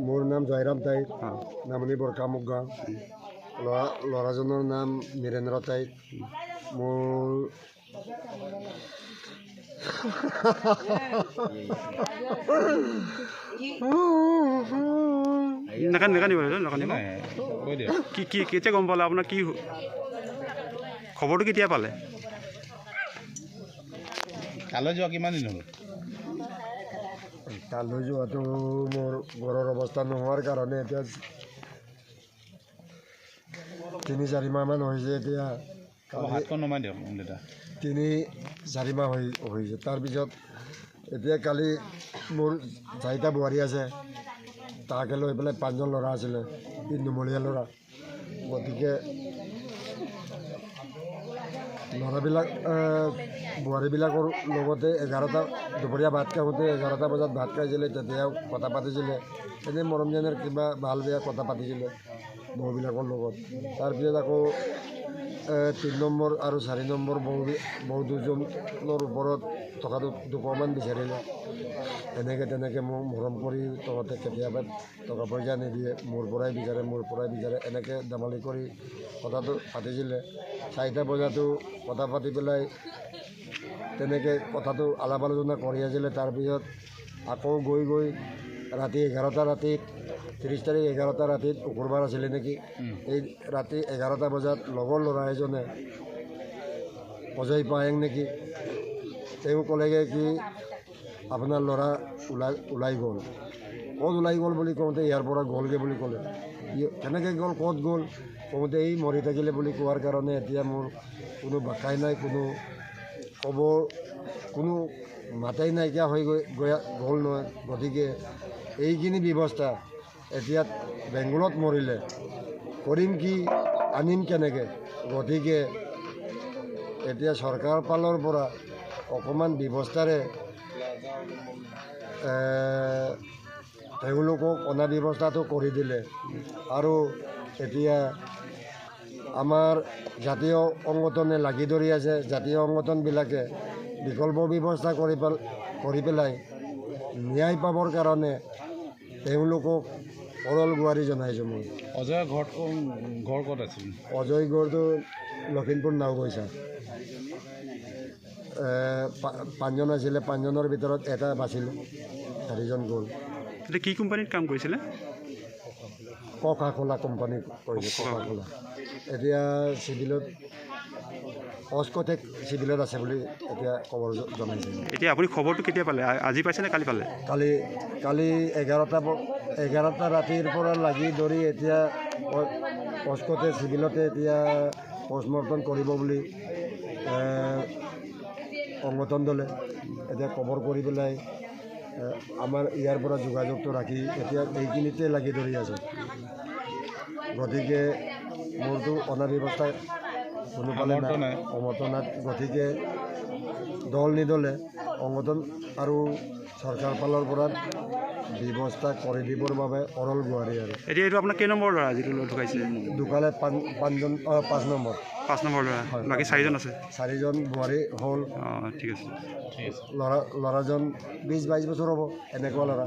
মোৰ নাম জয়ৰাম টাইত, নামনি বৰকামুখ গাঁও। ল'ৰাজনৰ নাম মীৰেন্দ্ৰ টাইত। মোৰ কেতিয়া গম পালে আপোনাৰ? কি খবৰটো কেতিয়া পালে? তালৈ যোৱা কিমান দিন হ'ল? তালৈ যোৱাটো মোৰ ঘৰৰ অৱস্থা নোহোৱাৰ কাৰণে এতিয়া ৩-৪ মাহমান হৈছে। এতিয়া হাতখন নমাই দিয়ক দেউতা। ৩-৪ মাহ হৈছে। তাৰপিছত এতিয়া কালি মোৰ 4টা বোৱাৰী আছে, তাকে লৈ পেলাই 5জন ল'ৰা আছিলে, 3 নুমলীয়া ল'ৰা। গতিকে ল'ৰাবিলাক বোৱাৰীবিলাকৰ লগতে 11টা দুপৰীয়া ভাত খাওঁতে 11টা বজাত ভাত খাইছিলে, তেতিয়াও কথা পাতিছিলে। এনেই মৰম যেনেৰ কিবা ভাল বেয়া কথা পাতিছিলে বৌবিলাকৰ লগত। তাৰপিছত আকৌ 3 নম্বৰ আৰু 4 নম্বৰ বৌ দুজনৰ ওপৰত টকাটো 200মান বিচাৰিলে। তেনেকৈ মোক মৰম কৰি তহঁতে কেতিয়াবা টকা পইচা নিদিয়ে, মোৰ পৰাই বিচাৰে এনেকৈ ধেমালি কৰি কথাটো পাতিছিলে। 4টা বজাতো কথা পাতি পেলাই তেনেকৈ কথাটো আলাপ আলোচনা কৰি আছিলে। তাৰপিছত আকৌ গৈ ৰাতি 11টা ৰাতিত 30 তাৰিখ 11টা ৰাতিত শুকুৰবাৰ আছিলে নেকি, এই ৰাতি 11টা বজাত লগৰ ল'ৰা এজনে অজয় পায়েং নেকি, তেওঁ ক'লেগৈ কি আপোনাৰ ল'ৰা ওলাই গ'ল। ক'ত ওলাই গ'ল বুলি কওঁতে ইয়াৰ পৰা গ'লগৈ বুলি ক'লে। কেনেকৈ গ'ল, ক'ত গ'ল কওঁতে এই মৰি থাকিলে বুলি কোৱাৰ কাৰণে এতিয়া মোৰ কোনো বাকাই নাই, কোনো মাতেই নাইকিয়া হৈ গ'ল নহয়। গতিকে এইখিনি ব্যৱস্থা এতিয়া বেংগলত মৰিলে কৰিম কি, আনিম কেনেকৈ? গতিকে এতিয়া চৰকাৰ ফালৰ পৰা অকণমান ব্যৱস্থাৰে তেওঁলোকক অনা ব্যৱস্থাটো কৰি দিলে। আৰু এতিয়া আমাৰ জাতীয় সংগঠনে লাগি ধৰি আছে, জাতীয় সংগঠনবিলাকে বিকল্প ব্যৱস্থা কৰি পেলাই ন্যায় পাবৰ কাৰণে তেওঁলোকক অৰল গুৱাৰি জনাইছোঁ মই। অজয়ৰ ঘৰ ক'ত আছিল? অজয় গড়টো লখিমপুৰ নাওবৈচা। 5জন আছিলে, 5জনৰ ভিতৰত এটা বাচিলে, 4জন গ'ল। এতিয়া কি কোম্পানীত কাম কৰিছিলে? কোকা-কোলা কোম্পানী কৰিছে, কোকা-কোলা। এতিয়া চিভিলত অস্কটেক চিভিলত আছে বুলি এতিয়া খবৰ জনাইছে। এতিয়া আপুনি খবৰটো কেতিয়া পালে? আজি পাইছে নে কালি পালে? কালি 11টা ৰাতিৰ পৰা লাগি ধৰি এতিয়া অস্কটে চিভিলতে এতিয়া পষ্টমৰ্টম কৰিব বুলি সংগঠন দলে এতিয়া খবৰ কৰি পেলাই আমাৰ ইয়াৰ পৰা যোগাযোগটো ৰাখি এতিয়া এইখিনিতে লাগি ধৰি আছে। গতিকে মোৰতো অনা ব্যৱস্থা কোনো পালে নাই, সমৰ্থনাত। গতিকে দল নিদলে সংগঠন আৰু চৰকাৰ ফালৰ পৰা ব্যৱস্থা কৰি দিবৰ বাবে অৰল গুৱাৰি। আৰু এতিয়া এইটো আপোনাৰ কেই নম্বৰ ল'ৰা যিটো ঢুকাইছে? ঢুকালে 5 নম্বৰ। 5 নম্বৰ ল'ৰা, বাকী 4জন আছে? 4জন বোৱাৰী হ'ল। ঠিক আছে। ল'ৰাজন 20-22 বছৰ হ'ব, এনেকুৱা ল'ৰা।